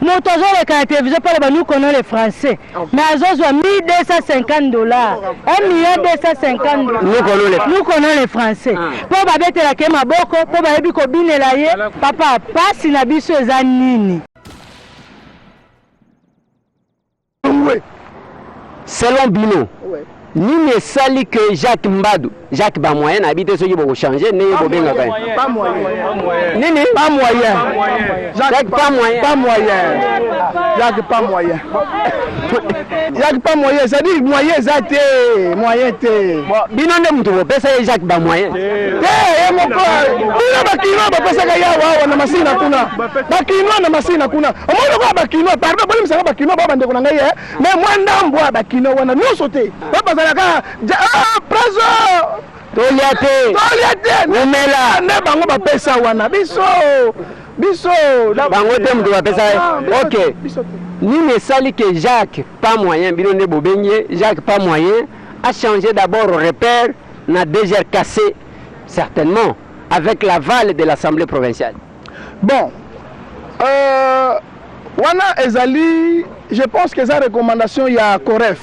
moto azoleka na télévision pale nous connaissons les français mais azozwa $1250 $1,250,000 nous connaissons les français po babetela ke maboko po bayebi kobinela ye papa pasi na biso eza nini selon Bino Nini sali que Jacques Mbadou, Jacques Bamoyen habite ceux qui vont changer, n'est pas bien. Pas moyen. Nini? Pas moyen. Jacques pas moyen. Pas moyen. Jacques pas moyen. Jacques pas moyen, ça dit moyen zate, moyen te. Bino ne mutu pesa Jacques Bamoyen. Mon frère, ina bakino ba pesa ga yawa na masina kuna. Bakino na masina kuna. Omo ko bakino, pardon, bali msanga bakino ba bande kuna ngai mais moi ndambwa bakino wana nyuso te. Papa preso Toliate Umela ne bango ba pesa wana biso bango te mutu ba pesa. OK. Nini sali que Jacques pas moyen bino ne bobenye Jacques pas moyen a changé d'abord au repère na DGR cassé certainement avec l'aval de l'Assemblée provinciale. Bon wana ezali je pense que sa recommandation il y a Coref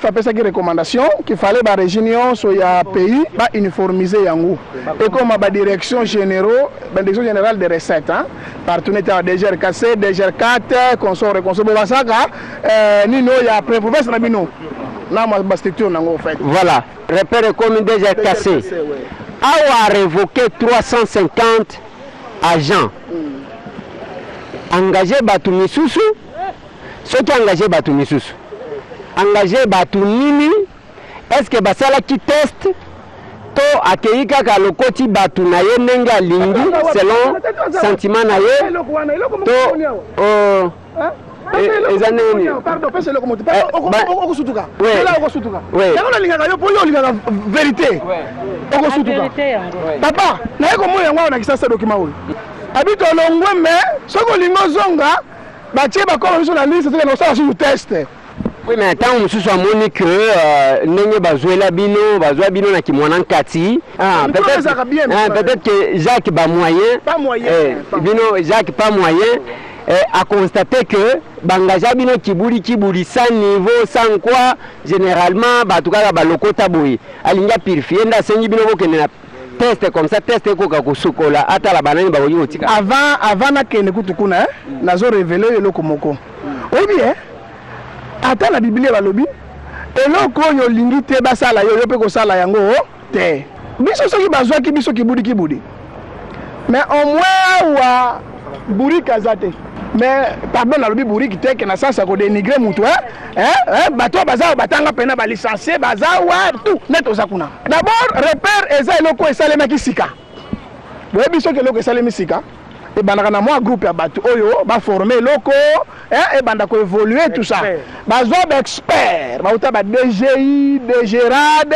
a fait ça qui recommandation qu'il fallait ba réunion sur ya pays ba uniformiser yango et comme ba direction générale des recettes hein partenaire à DGR cassé DGR 4 consort basaka nino ya province na bino na ma structure nango en fait voilà repère comme DGR cassé a révoqué 350 agents engagé batu misusu ceux qui engagé batu misusu engagé batu nini est-ce que basala qui test to akeika ka lokoti batu na ye ndenge alingi selon sentiment na ye to ezaneni pardon pesa le comment okosutuka là okosutuka yango lingaka yo po yo lingaka vérité okosutuka papa na yeko moyo yango na kisasa document oyo habito longwe mais soko lingo zonga batie bakoma biso na liste c'est que nous sommes test. Oui mais tant on se soit moni que ndenge bazwela bino bazwa bino na kimwana nkati peut-être que Jacques pas moyen bino Jacques pas moyen a constaté que bangaja bino kiburi sans niveau sans quoi généralement batukaka balokota boyi alinga purifier nda sengi bino bokene na test comme ça test ekoka kosukola ata la banani ba yotika avant na kene kutukuna nazo révéler eloko moko obi ata na biblia balobi eloko yo lingi te basala yo pe ko sala yango te biso soki bazwaki biso kibudi mais au moins wa buri kazate mais pardon na lobi buri kiteke na sasa ko dénigrer mutu bato baza batanga pena ba licencier baza wa tout neto zakuna d'abord repère eza eloko esalemaki sika boye biso ke eloko esalemi sika et bandaka na moi groupe ya bato oyo ba former loko et banda ko évoluer tout ça bazwa ba expert ba uta ba DGI DGRAD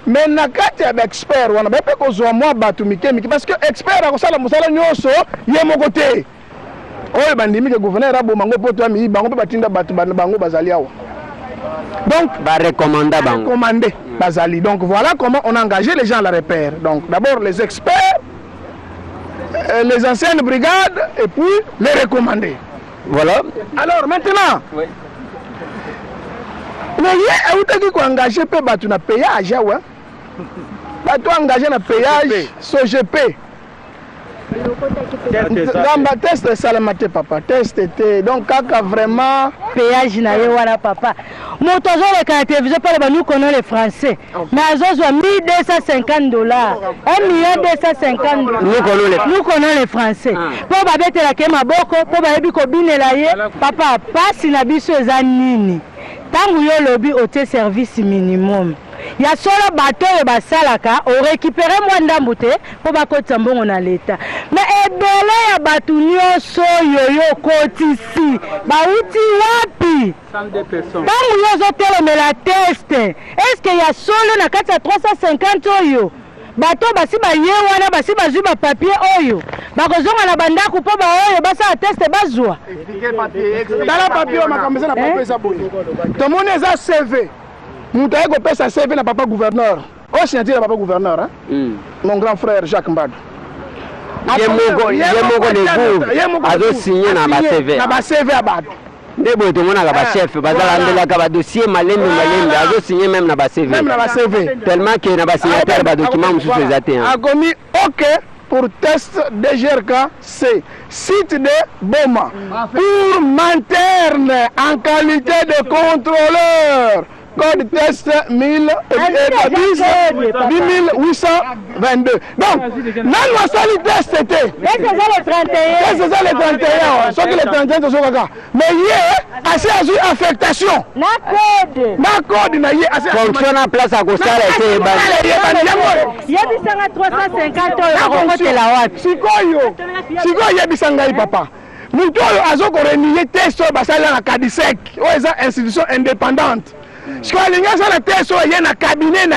mais na kati ya ba expert wana ba pe ko zo moi bato mikemiki parce que expert akosala musala nyoso ye moko te oyo bandimi ke gouverneur abo mango poto ami bango pe batinda bato bango bazali awa donc ba recommander bazali donc voilà comment on a engagé les gens à la repère donc d'abord les experts les anciennes brigades et puis les recommandés. Voilà. Alors maintenant, oui. Mais il y a engagé pe batu na péage ouais. Batu engagé na péage SOGP. Gamba test salamate papa test était donc kaka vraiment péage na ye wana papa moto azoleka na télévision pale ba nous connaissons les français mais azozwa $1,250 $1,250,000 nous connaissons les français po babetela ke maboko po bayebi kobinela ye papa pasi na biso eza nini tangu yo lobi ote service minimum ya solo bato e basalaka o récupérer moi ndambu te po bakota mbongo na leta mais ebele ya batu nyonso yoyo kotisi bauti wapi tangu yo zotelemela test est-ce que ya solo na kati ya 350 oyo bato basi baye wana basi bazwi ba papier oyo bakozonga na bandako po ba oyo basala test bazwa dala papier makameza na papier za boye tomone za CV mutu ayeko pesa CV na papa gouverneur au signature na papa gouverneur hein? Mon grand frère Jacques Mbadou azo signé na ba CV na ba CV abatu ndebo tomonaka ba chef bazalandelaka ba dossier malembe azo signé même na ba CV tellement que na ba signataire ba document mususu ezate akomi OK pour test DGRK C site de Boma pour Manterne en qualité de contrôleur code test 1822. Donc, nan wasali test c'était. C'est ça le 31. C'est ça le 31. Sauf que le 31 c'est ça. Mais hier, assez affectation. Na code na hier assez fonction en place à Kosala c'est yebisanga 350 euros la wapi. Sikoyo yebisanga papa. Mutu azoko renier test basala na Cadisec. Oza institution indépendante. Si on a la tête sur un cabinet, na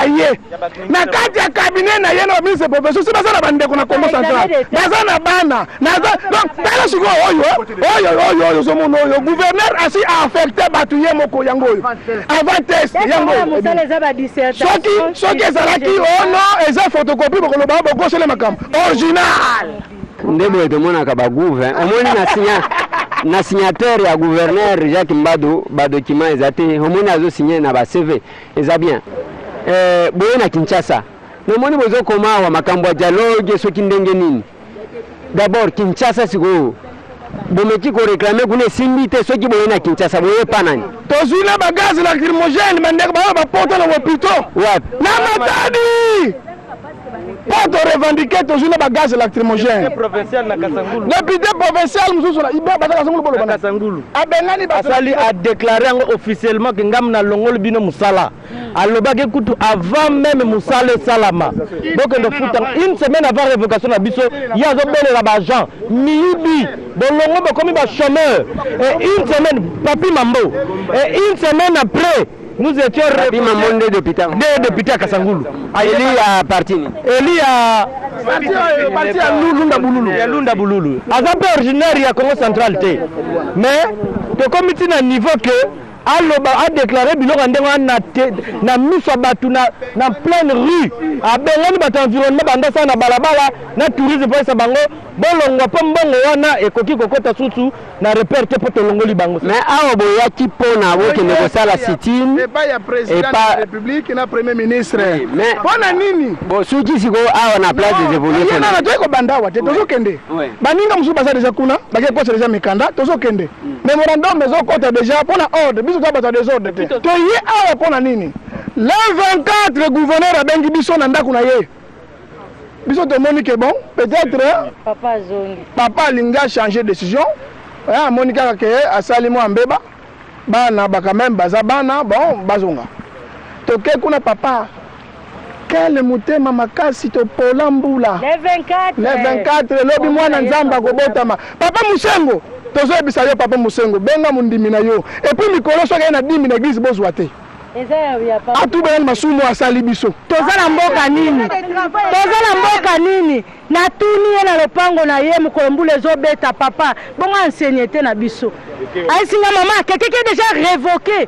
kati ya cabinet na no ministre professeur c'est pas ça la bande qu'on a Congo central. Na bana. Donc tala siko oyo so mono yo gouverneur asi affecté batuye moko yango. Avant test yango. Soki ezalaki ono eza photocopie boko loba boko sele makam. Original. Ndebo to mona ka ba gouver. Omoni na signateur ya gouverneur Jacques Mbado ba document ezate omoni azo signer na ba CV eza bien boye na Kinshasa nomoni bozo koma wa makambo ya dialogue soki ndenge nini d'abord Kinshasa siko bomeki ko réclamer kuna simbi te soki boye na Kinshasa boye panani tozuna ba gaz lacrymogène mandeka ba poto na hôpital na Matadi Pour revendiquer toujours les gaz lacrymogènes. Député provincial na Kasangulu. Député provincial Moussousoula, il va Kasangulu. Asali a déclaré officiellement que ngam na longol bino musala. Alobaki kutu avant même musala salama. Donc on fout une semaine avant révocation na biso, il y a zobele la bagent, miyibi, bolongo ba komi ba chômeur. Et une semaine papi mambo. Et une semaine après nous étions des députés à Kasangulu. Eli à Partini. Eli à parti à Lunda Boululu. Azapé originaire ya Congo central té. Mais le comité na niveau que a déclaré biloko ndengo na miso batu na pleine rue. A bengani batu environnement banda sa na balabala na tourisme pour sa bango. Bolongo pombongo wana ekoki kokota susu na reperte poto longoli bango. Mais awo boya kipona woke ne sala sit-in et pas ya président de la République na premier ministre. Mais pona nini? Bon suki siko awa na place des évolutions. Na to ko banda wa te tozo kende. Baninga musu basa déjà kuna, bake ko déjà mikanda tozo kende. Memorandum mezo kota déjà pona ordre, biso to basa des ordres te. To ye awa pona nini? Le 24 gouverneur abengi biso na ndako na ye. Biso to Monique bon, peut-être papa linga changer décision. Monica ke asali mo ambeba. Bana ba quand même baza bana bon bazonga. Toke kuna papa. Quel mutema makasi to polambula. Le 24 lobi mwana nzamba ko botama. Papa Musengo, tozo ebisa yo papa Musengo, benga mundimi na yo. Et puis mikolo soka na 10 na église bozwa te. Atubele masumu asali biso. Tozala mboka nini? Na tuni na lopango na ye mukolombule zobeta papa. Bongo enseigner na biso. Aisinga mama quelqu'un déjà révoqué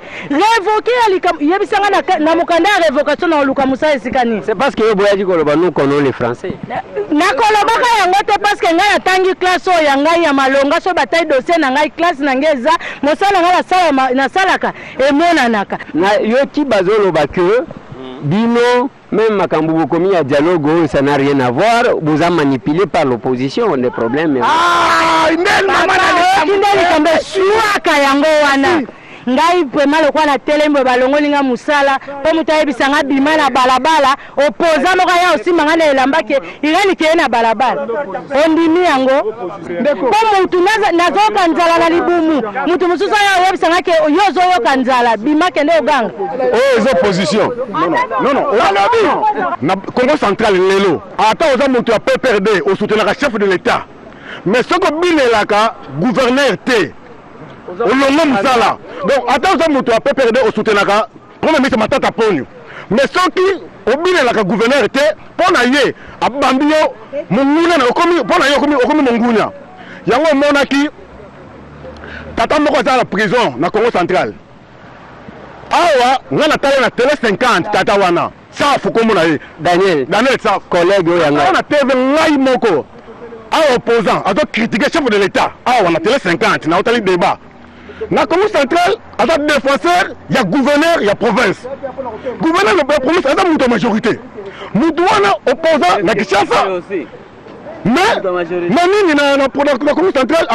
yebisanga na mukanda révocation na luka musa esikani. C'est parce que yo boyaji koloba nous connaissons les français. Na koloba ka yango te parce que ngai atangi classe o ya ngai ya malonga so batai dossier na ngai classe na ngeza mosala ngai na salaka emonanaka. Na yo ki bazoloba que bino même makambo komi ya dialogue ça n'a rien à voir, vous a manipulé par l'opposition, des problèmes. Ah, indel mama na kambe suaka yango wana. Ngai pema lokwa na telembo balongolinga musala po mutayebisanga bima na balabala opoza moka ya osimanga na elambake irani ke na balabala ondimi yango po mutu nazoka nzala na libumu mutu mususa ya yebisanga ke yozo yoka nzala bima ke ne oganga aux oppositions non na Congo central lelo ata oza mutu ya PPRD au soutenir le chef de l'état mais ce que binelaka gouverneur T olongo musala donc ata oza mutu ya PPRD au soutenaka comme misa matata ponyo mais soki obinelaka gouverneur te pona ye abambi yo munguna na okomi pona yo okomi munguna yango monaki tata moko za la prison na Congo central awa ngana tala na télé 50 tata wana sa fuko mona ye Daniel sa collègue yanga na TV ngai moko un opposant a critiqué le chef de l'État. On a télé 50, on a télé débat. Dans le Congo central, il y a défenseur, il y a gouverneur, il y a province. Gouverneur de la province, il y a une majorité. Moudouana opposant, il y a Kinshasa. Mais, dans la Congo central,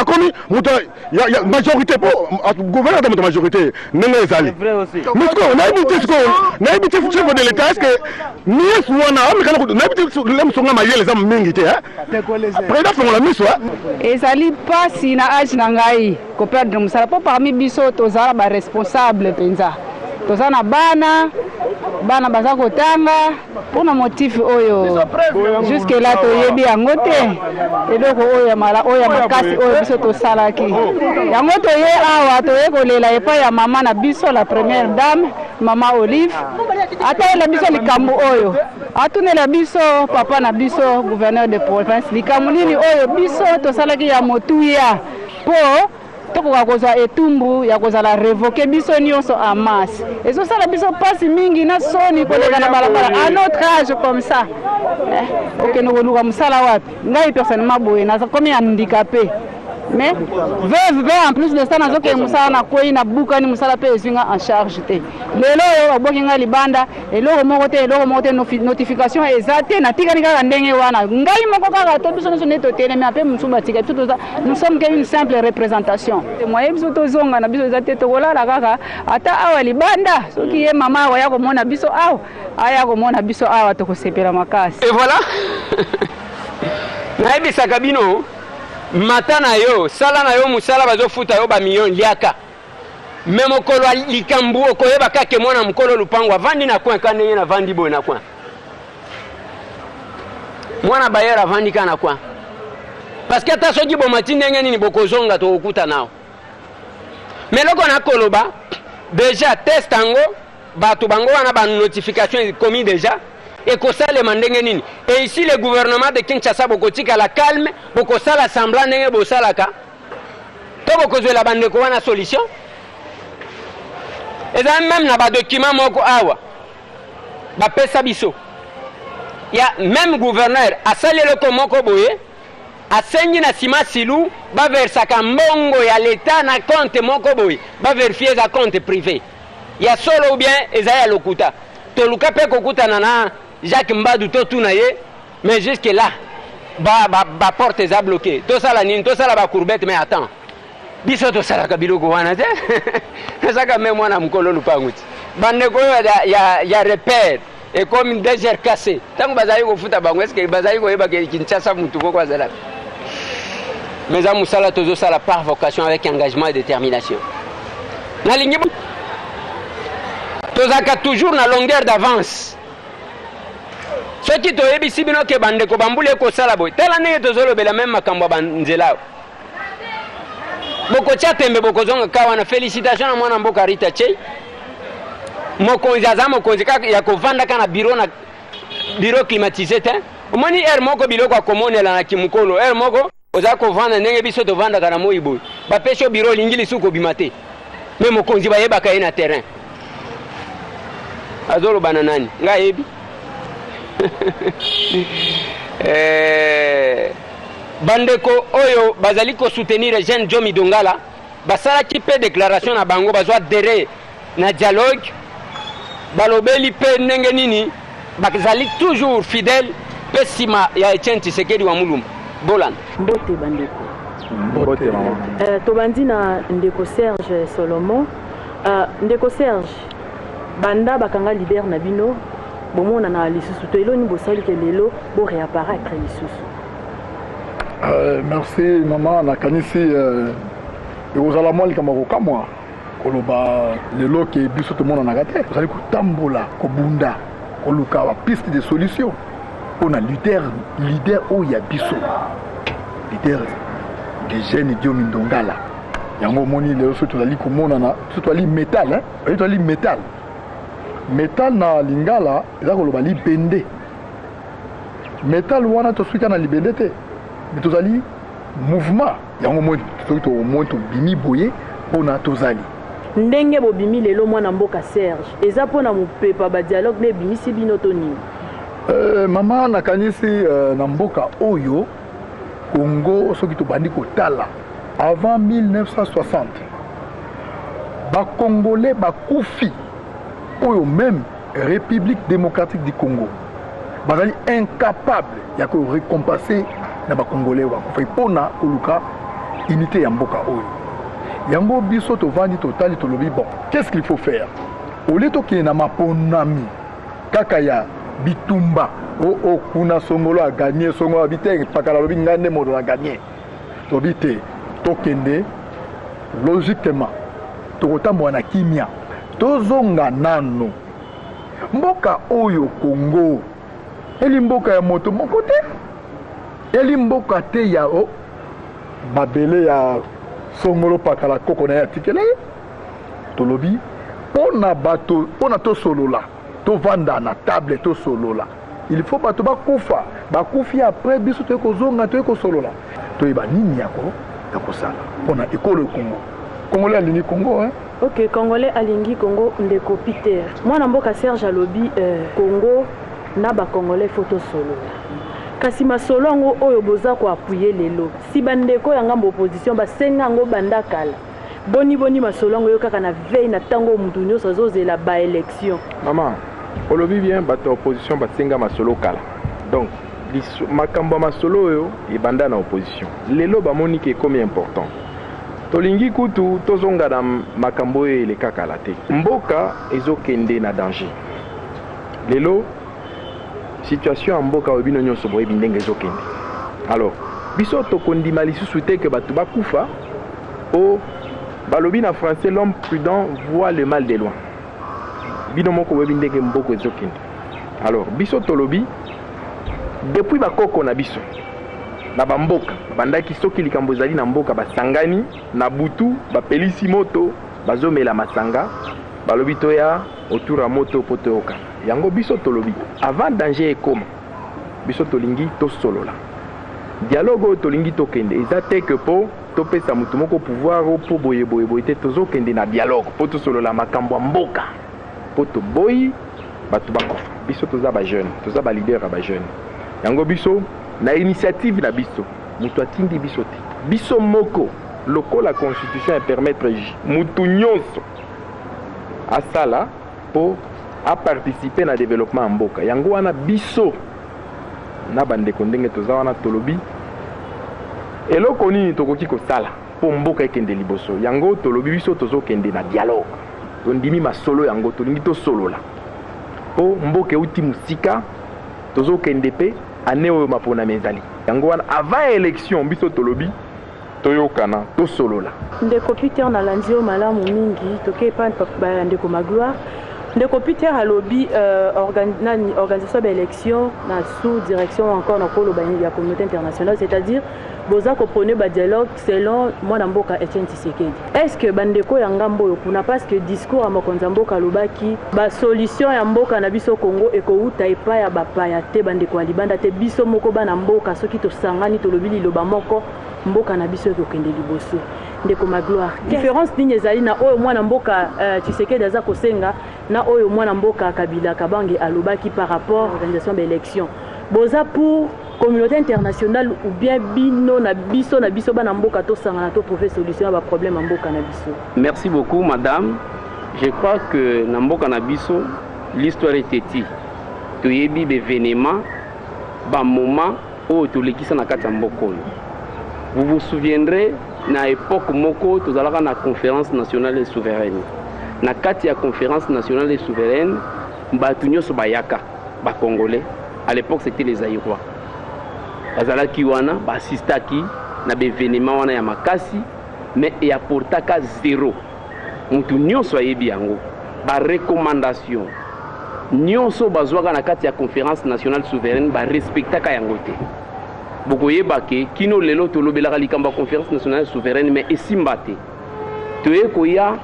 il y a une majorité pour le gouverneur de la majorité. Mais on a évité le chef de l'État. Est-ce que nous sommes les hommes mingité? Président fait la mise. Et ça lit pas si na âge nangai ko perdre musala po parmi biso tozala ba responsable penza. Tozana bana baza kotanga pour na motif oyo jusque là toyebi yango te eloko oyo mala oyo makasi oyo biso tosalaki yango toye awa toye kolela epa ya mama na biso la première dame mama Olive atayela biso likambo oyo atunela biso papa na biso gouverneur de province likambo nini oyo biso tosalaki ya motuya po tokoka kozwa etumbu ya kozala révoquer biso nyonso en masse ezosala biso pasi mingi na soni koleka na balabala à notre âge comme ça okende koluka mosala wapi ngai personnellement boye naza komi handicapé mais veuve en plus de ça nazokende mosala na kwei na bukani mosala mpe ezinga en charge te lelo oyo baboki ngai libanda eloko moko te notification eza te natikani kaka ndenge wana ngai moko kaka to biso nyonso nde totelemi mpe mosusu batika biso toza nous sommes qu'une simple représentation moye biso tozonga na biso eza te tokolala kaka ata awa libanda soki ye mama awa ya komona biso awa aya komona biso awa tokosepela makasi et voilà nayebisaka bino mata na yo sala na yo musala bazofuta yo ba million liaka me mokolo likambu okoyeba kake mwana mokolo lupango avandi na coin kana yena vandi boy na coin mwana bayera avandi kana coin parce que ata soki bomati ndenge nini bokozonga to okuta nao mais loko na koloba déjà test ango bato bango wana ba notification commis déjà et que ça les mandenge nini et ici le gouvernement de Kinshasa bokotika la calme bokosa la semblant ndenge bosalaka to bokozwe la bande ko wana solution et ça même na ba document moko awa ba pesa biso ya même gouverneur asali le komoko boye asengi na sima silu ba versaka mbongo ya l'état na compte moko boye ba vérifier za compte privé ya solo ou bien ezaya lokuta to luka pe kokuta na Jacques Mbadou tout na ye mais jusque là ba porte est bloquée tout ça la nine tout ça la ba courbette mais attends biso to sala ka biloko wana te saka même mwana mkolo lupanguti bande ko ya repère et comme désert cassé tango bazali ko futa bango est-ce que bazali ko yeba ke Kinshasa mutu ko kwa zala mais amu sala tozo sala par vocation avec engagement et détermination na lingi tozaka toujours na longueur d'avance ce qui toyebi sibino ke bande ko bambule ko sala boy tela ne tozolobela même makambo banzela boko chatembe boko zonga kawa na félicitations na mwana mboka Rita Chei mokonzi azama mokonzi kaka ya kovanda kana bureau climatisé te omoni air moko biloko akomonela na kimukolo air moko oza kovanda ndenge biso tovanda kana moyi boy ba pesho bureau lingili suko bimate mais mokonzi bayeba ka na terrain azolo bana nani nga yebi bandeko oyo bazali ko soutenir jeune Jomi Dongala basala ki pe déclaration na bango bazwa dere na dialogue balobeli pe ndenge nini bazali toujours fidèle pe sima ya Etienne Tshisekedi wa Mulumba Bolanda mbote bandeko mbote mama tobandi na ndeko Serge Solomon ndeko Serge banda bakanga leader na bino bomona na lisusu to eloni bosali ke lelo bo réapparaître lisusu merci maman nakanisi ekozala mwa likambo kokamwa koloba lelo ke biso tomonanaka te tozali kotambola kobunda koluka bapiste de solution mpona leader oyo ya biso leader de jeune Diomi Ndongala yango omoni lelo soki tozali komonana soki tozali métal tozali métal métal na lingala eza koloba libende métal wana tosuki na libende te mais tozali mouvement yango moi soki tomoi tobimi boye mpona tozali ndenge bobimi lelo mwana mboka Serge eza mpona mopepa badialogue na ebimisi bino to nini mama nakanisi na mboka oyo Congo soki tobandi kotala avant 1960 Congolais bakufi oyo même République démocratique du Congo bazali incapable ya ko récompenser na Congolais bakufi pona koluka unité ya mboka oyo yango biso tovandi totali tolobi bon qu'est-ce qu'il faut faire au lieu to na maponami kaka ya bitumba o kuna songolo a gagné songolo a bité pakala lobi ngane modo a gagné to bité tokende logiquement tokotambwa na kimia tozonga nano mboka oyo Congo eli mboka ya moto moko te eli mboka te ya o babele ya songolo pakala koko na ya tikele tolobi pona bato pona to solola to vanda na table to solola il faut bato bakufa bakufi après biso to kozonga to kozolola to iba nini yako yakosala pona ekolo Congo Congolais alingi Congo hein. Ok, Congolais alingi Congo ndeko Peter. Mwana mboka Serge alobi Congo na ba Congolais photo solo. Kasi masolo ngo oyo boza ko appuyer lelo. Si bandeko ya ngambo opposition ba senga ngo banda kala. Boni masolo ngo yo kaka na veille na tango mutu nyoso azozela ba élection. Maman, olobi bien bato opposition ba senga masolo kala. Donc makambo masolo yo e banda na opposition. Lelo ba monique est comme important. Tolingi kutu tozonga na makambo ele kakala te mboka ezokende na danger lelo situation mboka obino nyonso boye bindenge ezokende alors biso tokondima lisusu te ke batu bakufa o balobi na français l'homme prudent voit le mal de loin bino moko boye bindenge mboko ezokende alors biso tolobi depuis bakoko na biso na bamboka bandaki soki likambo ezali na mboka basangani na butu bapelisi moto bazomela masanga balobi toya autour ya moto poto yoka yango biso tolobi avant danger ekoma biso tolingi tosolola dialogue oyo tolingi tokende eza te ke po topesa mutu moko pouvoir o po boye te tozokende na dialogue po tosolola makambo ya mboka po toboyi bato bakofa biso toza bajeune toza balider ya bajeune yango biso na initiative na biso mutu atindi biso te biso moko lokola constitution permettre mutu nyonso asala po a participer na développement ya mboka yango wana biso na bandeko ndenge toza wana tolobi eloko nini tokoki kosala po mboka ekende liboso yango tolobi biso tozokende na dialogue tondimi masolo yango tolingi tosolola po mboka euti musika tozokende pe ane oyo mapona mezali yango wana avant élection biso tolobi toyokana tosolola ndeko Peter na landio malamu mingi toke pa ndeko Magloire ndeko Peter alobi organisation de élection na sous direction encore na kolo bani ya communauté internationale c'est-à-dire boza ko prôner ba dialogue selon mwana mboka Etienne Tshisekedi est-ce que bandeko ya ngambo yo kuna parce que discours ya mokonza mboka lobaki ba solution ya mboka na biso Congo ekouta epa ya bapaya te bandeko ya libanda te biso moko bana mboka soki tosangani tolobi liloba moko mboka na biso ekokende liboso ndeko Magloire différence nini ezali na oyo mwana mboka Tshisekedi aza kosenga na oyo mwana mboka Kabila Kabange alobaki par rapport à l'organisation de l'élection boza pour communauté internationale ou bien bino na biso bana mboka tosangana to trouver solution à problème mboka na biso. Merci beaucoup madame. Je crois que na mboka na biso l'histoire est éti toyebi l'événement ba moment où tolekisa na kati ya mboko. Vous vous souviendrez na époque moko tozalaka na conférence nationale et souveraine na kati ya conférence nationale et souveraine batu nyonso bayaka ba congolais à l'époque c'était les Zaïrois bazalaki wana basistaki na bevenema wana ya makasi mais ya portaka zéro mutu nyonso ayebi yango ba recommandation nyonso bazwaka na kati ya conférence nationale souveraine ba respectaka yango te bokoyeba ke kino lelo tolobelaka likambo ya conférence nationale souveraine mais esimba te toye koya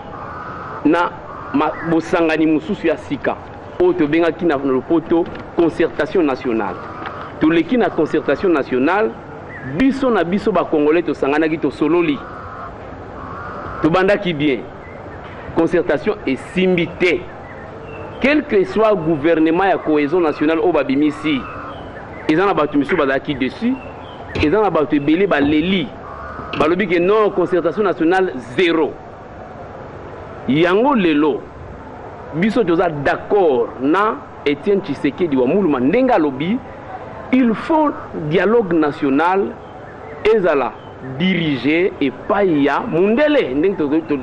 na bosangani mosusu ya sika oyo tobengaki na lopoto concertation nationale toleki na concertation nationale biso na biso bakongolais tosanganaki tosololi tobandaki bien concertation esimbi te quel que soit gouvernement ya cohésion nationale oyo babimisi eza na bato misusu bazalaki dessus eza na bato ebele baleli balobi ke non concertation nationale 0 yango lelo biso toza d'accord na Etienne Tshisekedi wa muluma ndenge alobi il faut dialogue national ezala dirigé epai ya mundele ndenge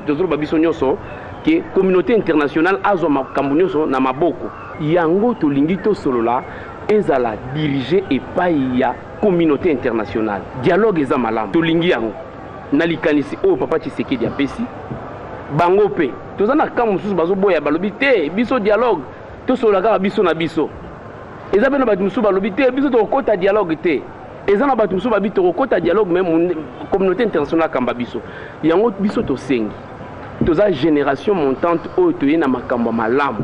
tozoloba biso nyonso ke communauté internationale azwa makambo nyonso na maboko yango tolingi tosolola ezala dirigé epai ya communauté internationale dialogue eza malamu tolingi yango na likanisi oyo papa Tshisekedi apesi bango pe toza na kambo mosusu bazoboya balobi te biso dialogue tosolola kaka biso na biso eza pe na bato mosusu balobi te biso tokokota dialogue te eza na bato mosusu babi tokokota dialogue même communauté internationale kamba biso yango biso tosengi toza génération montante oyo toye na makambo malamu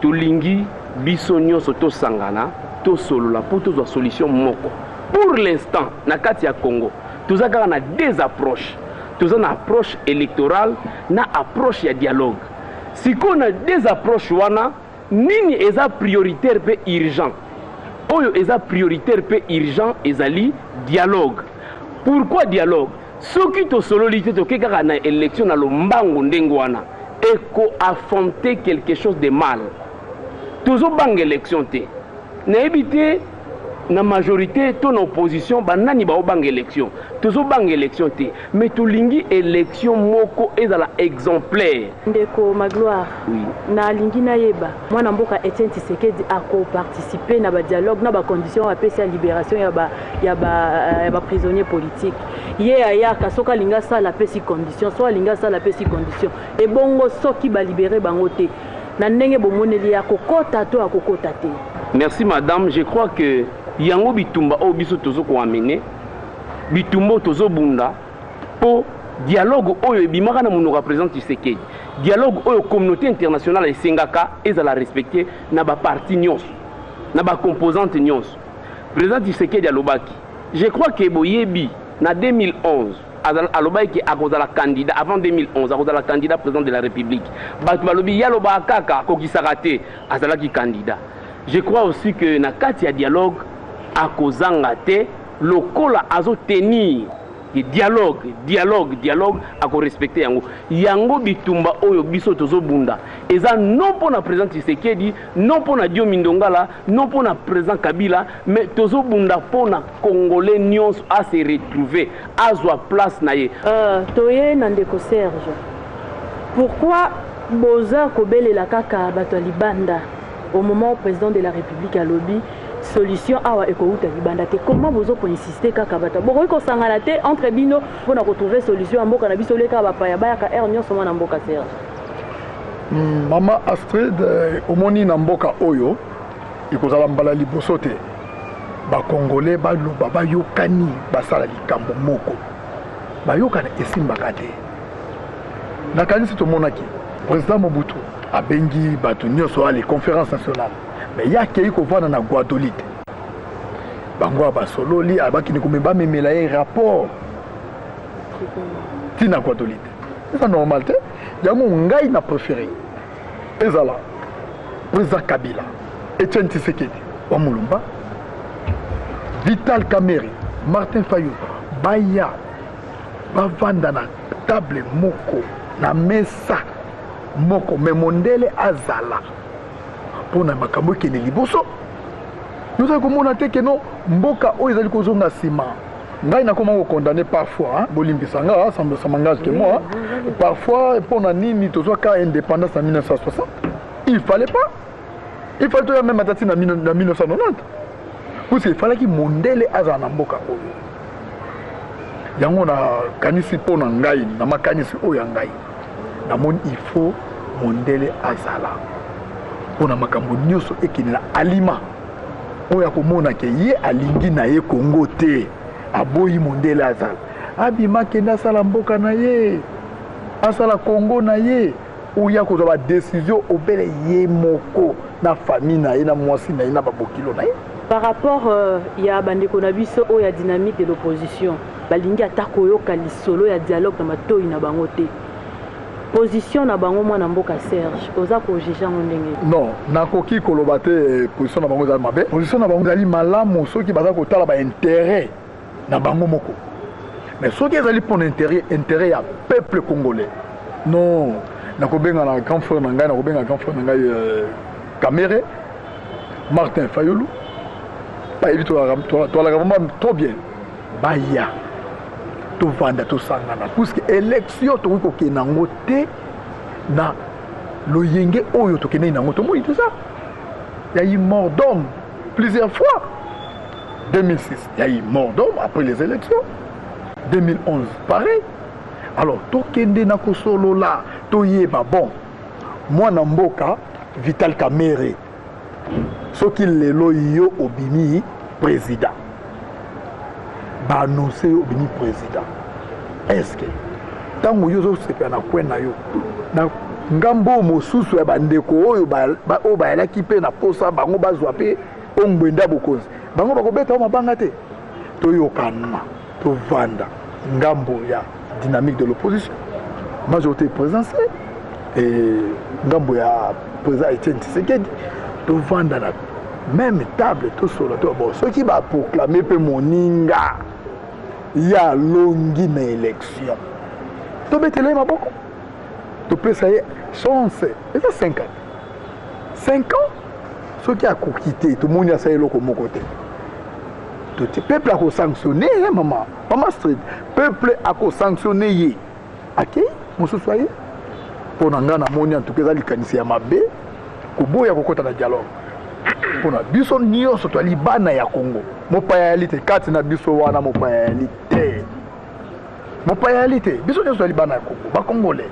tolingi biso nyonso tosangana tosolola mpo tozwa solution moko pour l'instant na kati ya Congo toza kaka na deux approches toza na approche électorale na approche ya dialogue siko na deux approches wana nini eza prioritaire pe urgent oyo eza prioritaire pe urgent ezali dialogue pourquoi dialogue soki tosololi te toke kaka na élection na lombango ndenge wana eko affronter quelque chose de mal tozobanga élection te nayebi te na majorité to na opposition banani baobanga élection tozobanga élection te mais tolingi élection moko ezala exemplaire ndeko Magloire oui na lingi na yeba mwana mboka Etienne Tshisekedi ako participer na ba dialogue na ba conditions apesi ya libération ya ba prisonniers politiques ye ayaka soka linga sala pesi condition so linga sala pesi condition et bongo soki ba libérer bango te na ndenge bomoneli ya kokota to akokota te. Merci madame, je crois que yango bitumba o biso tozo ko amener bitumba tozo bunda po dialogue oyo ebimaka na monoko président Tshisekedi dialogue oyo communauté internationale esengaka ezala respecter na ba parti nyonso na ba composante nyonso président Tshisekedi alobaki je crois que boyebi na 2011 alobaki akozala candidat avant 2011 akozala candidat président de la République batu balobi yaloba kaka kokisaka te azalaki candidat. Je crois aussi que na kati ya dialogue akozanga te lokola azo tenir dialogue ako respecter yango bitumba oyo biso tozo bunda eza non pour na président Tshisekedi non pour na Dio Mindongala non pour na président Kabila mais tozo bunda pour na congolais nyonso à se retrouver azwa place na ye toye na ndeko Serge pourquoi boza kobelela kaka bato libanda au moment où le président de la République a lobby solution awa ekouta libanda te comment bozo pour insister kaka bata boko ko sangala te entre bino pour retrouver solution à mboka na biso leka bapaya bayaka er nyonso na mboka Serge. Mama Astrid omoni na mboka oyo ikozala mbala liboso te ba congolais ba loba ba yokani basala likambo moko ba yokana esimbaka te na kanisi to monaki président Mobutu abengi bato nyonso ali conférence nationale mais yake iko vana na Guadeloupe bango basololi abaki ni komeba memela ye rapport tina Guadeloupe c'est normal te yango ngai na préféré ezala président Kabila Etienne Tshisekedi wa Mulumba Vital Kamerhe Martin Fayulu baya bavanda na table moko na mesa moko me mondele azala pona makambo kene liboso nous avons komona te keno mboka oyo ezali kozonga sima ngai na comment condamner parfois bolimbisanga ça m'engage que moi parfois pona nini tozwa ka indépendance en 1960 il fallait to même atati na 1990 parce qu'il fallait que mondele azala na mboka oyo yango na kanisi pona ngai na makanisi oyo ngai na mon il faut mondele azala pona makambo nyonso ekinela alima oyo akomona ke ye alingi na ye Congo te aboyi mondele azala abima kenda sala mboka na ye asala Congo na ye oya kozwa ba décision obele ye moko na famille na ye na mwasi na ye na babokilo na ye. Par rapport ya bandeko na biso oyo ya dynamique de l'opposition balingi atako yoka lisolo ya dialogue na matoi na bango te position na bango mwana mboka Serge oza ko juger ndenge non nakoki koloba te position na bango za mabe position na bango zali malamu soki baza ko tala ba intérêt na bango moko. Mais ce qui est pour l'intérêt à peuple congolais. Non, na kobenga na grand frère nanga, na kobenga grand frère nanga Kamere, Martin Fayulu. Pas éviter toi la vraiment trop bien. Baya. To vanda to sangana. Parce que élection to ko kenango te na loyenge oyo to kenai nango to moi tout ça. Il y a eu mort d'homme plusieurs fois. 2006, il y a eu mort d'homme après les élections. 2011, pareil. Alors, tokende na kosolo la, toyeba bon. Moi namboka Vital Kamerhe. Ce qu'il lelo yo obimi président. Ba annoncer obimi président. Est-ce que tango yo zo sepa na kwena yo na ngambo mosusu ya bandeko oyo ba yalaki pe na posa bango bazwa pe ongwenda bokonzi. Bango bakobeta mabanga te. Toyokana, tovanda ngambo ya dynamique de l'opposition, majorité présidentielle et ngambo ya président Etienne Tshisekedi, to vanda na même table tout solo to bon ceux qui va proclamer pe moninga ya longi na élection to betele maboko to pesa ye chance et ça 5 ans 5 ans ceux qui a quitté tout monde a ça eloko moko te. Tout le peuple a sanctionné, maman. Maman Street. Le peuple a sanctionné. Ok? Monsieur Soye. Pour n'angana moni en tout cas, il y a mabe. Kubo ya kokota na dialogue. Pour na biso niyo soto libana ya Congo. Mopa ya réalité. Kati na biso wana mopa ya réalité. Mopa ya réalité. Biso niyo soto libana ya Congo. Ba Congolais.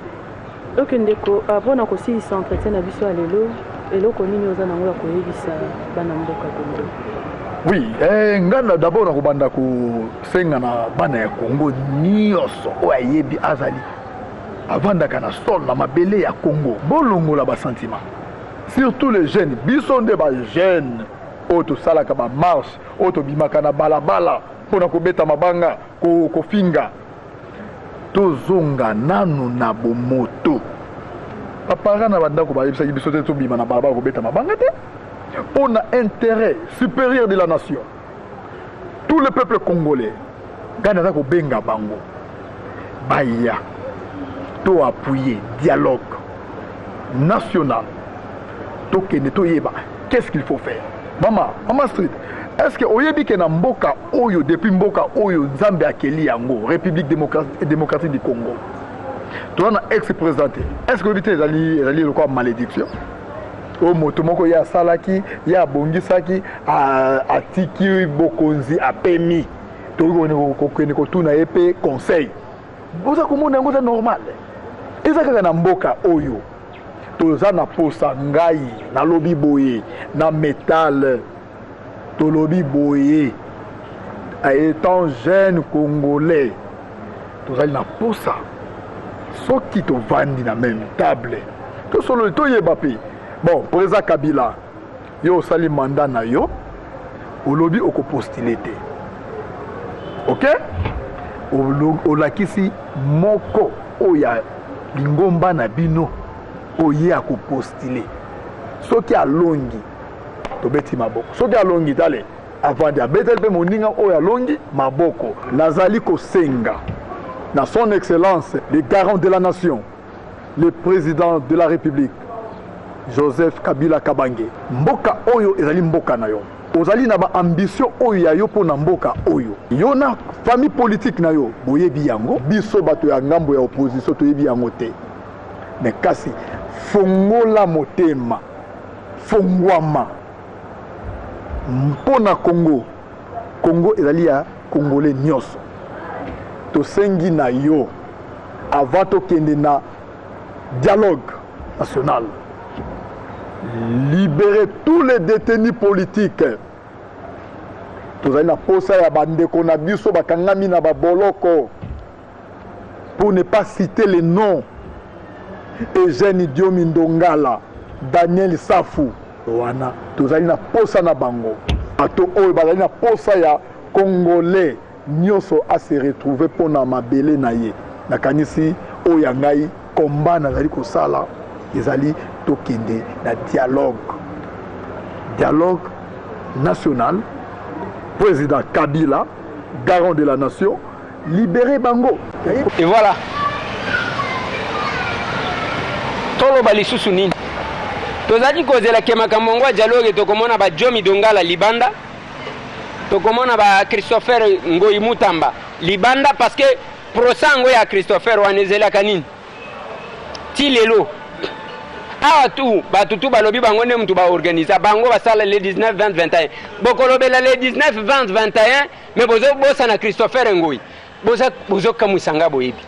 Donc ndeko abona ko si s'entretien na biso alelo. Eloko nini oza nango ya koyebisa bana mboka Congo. Oui, ngana d'abord na kobanda ko senga na bana ya Congo nyonso oyebi azali avanda kana sol na mabele ya Congo bolongo la ba sentiment surtout les jeunes biso nde ba jeunes oto sala ka ba marche oto bimaka na balabala pona ko beta mabanga ko finga tozonga nanu na bomoto papa na banda ko ba yebisa biso te to bima na balabala ko beta mabanga te. On a intérêt supérieur de la nation. Tout le peuple congolais, Ghana ko benga bango, baya, to appuyer dialogue national, to kene to yeba. Qu'est-ce qu'il faut faire? Maman Street, est-ce que oyebi ke na mboka oyo depuis mboka oyo Nzambe akeli yango, République démocratique du Congo. Tu as ex-présenté. Est-ce que oyebi te ezali le quoi malédiction? O moto moko ya salaki ya bongisaki atiki bokonzi apemi to ko tuna epe conseil boza komona ngo normal ezaka na mboka oyo toza na posa ngai na lobi boye na métal to lobi boye étant jeune congolais toza na posa soki to vandi na même table to solo to yeba pe. Bon, président Kabila, yo sali mandat na yo, au lobby oko postulé te. Ok? O lakisi moko oya lingomba na bino oye ako postulé. Soki alongi to beti maboko. Soki alongi tale avant de betel pe moninga oya longi maboko. Nazali ko senga na son excellence le garant de la nation, le président de la République Joseph Kabila Kabange. Mboka oyo ezali mboka na yo. Ozali na ba ambition oyo ya yo pona mboka oyo. Yo na famille politique na yo boyebi yango. Biso bato ya ngambo ya opposition toyebi yango te. Mais kasi fongola motema. Fongwama. Mpona Congo. Congo ezali ya Congolais nyonso. Tosengi na yo avant tokende na dialogue national. Libérer tous les détenus politiques. Tous les posa ya bandeko na biso bakangami na baboloko. Pour ne pas citer les noms. Eugène Diomi Ndongala, Daniel Safou, wana tous les posa na bango. Ato oyo bazali na posa ya Congolais nyonso a se retrouver pour na mabele na ye. Nakanisi oya ngai combat nazali ko sala. Ezali tokende na dialogue national. Président Kabila garant de la nation, libérer Bango. Et voilà. Tolo balisusu nini. Tozali kozela kemaka mongwa dialogue tokomona ba Jomi Dongala libanda. Tokomona ba Christopher Ngoyi Mutamba libanda parce que prosango ya Christopher wanezela kanini. Ti lelo. Awa tu batutu balobi bango ne mutu ba organiser bango basala le 19 20 21. Bokolobela le 19 20 21 mais bosa na Christopher Ngoyi. Bozo kamusanga boyebi.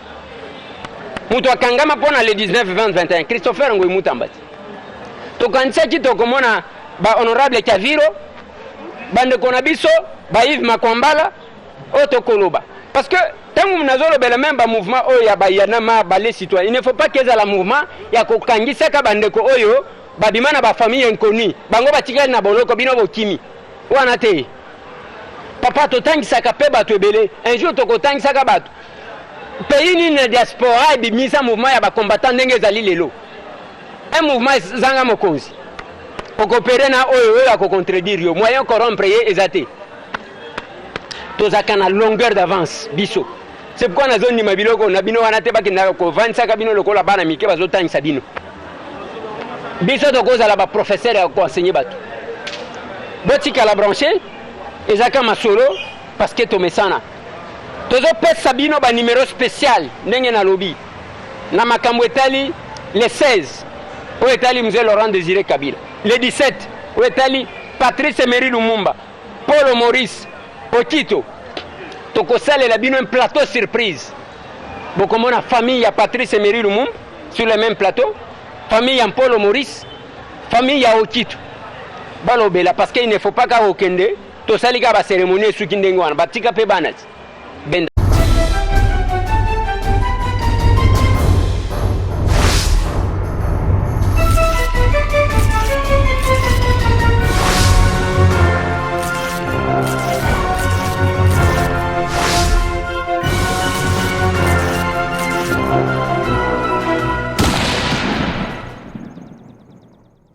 Mutu akangama pona le 19 20 21 Christopher Ngoyi Mutamba. Tokanisa ki tokomona ba honorable Kaviro bande konabiso ba Yves Makwambala otokoloba parce que tant que nous bel même ba mouvement oyo ba yanama ba les citoyens, il ne faut pas que za la mouvement ya kokangisa ka bandeko oyo ba bimana ba famille inconnue bango batikali na boloko bino bokimi wana te papa to tangisa ka pe bato ebele un jour to kotangisa ka bato pays ni na diaspora bi misa mouvement ya ba combattant ndenge zali lelo un mouvement zanga mokonzi okopere na oyo ya ko contredire yo moyen corrompre ye ezate tozaka na longueur d'avance biso. C'est pourquoi na zone ni mabiloko na bino wana te bakenda ko vansaka bino lokola bana mike bazotangisa bino. Biso tokozala ba professeur ya ko enseigner bato. Botika la brancher ezaka masolo parce que tomesana. Tozo pesa bino ba numéro spécial ndenge na lobby. Na makambo etali le 16 o etali mzee Laurent Désiré Kabila. Le 17 o etali Patrice Emery Lumumba, Paul Maurice Okito. Tokosale la bino un plateau surprise. Bokomona famille ya Patrice Emery Lumumba sur le même plateau, famille ya Paul Maurice, famille ya Okito. Balobela parce qu'il ne faut pas ka okende, tosali ka ba cérémonie sukindengwana batika pe banati.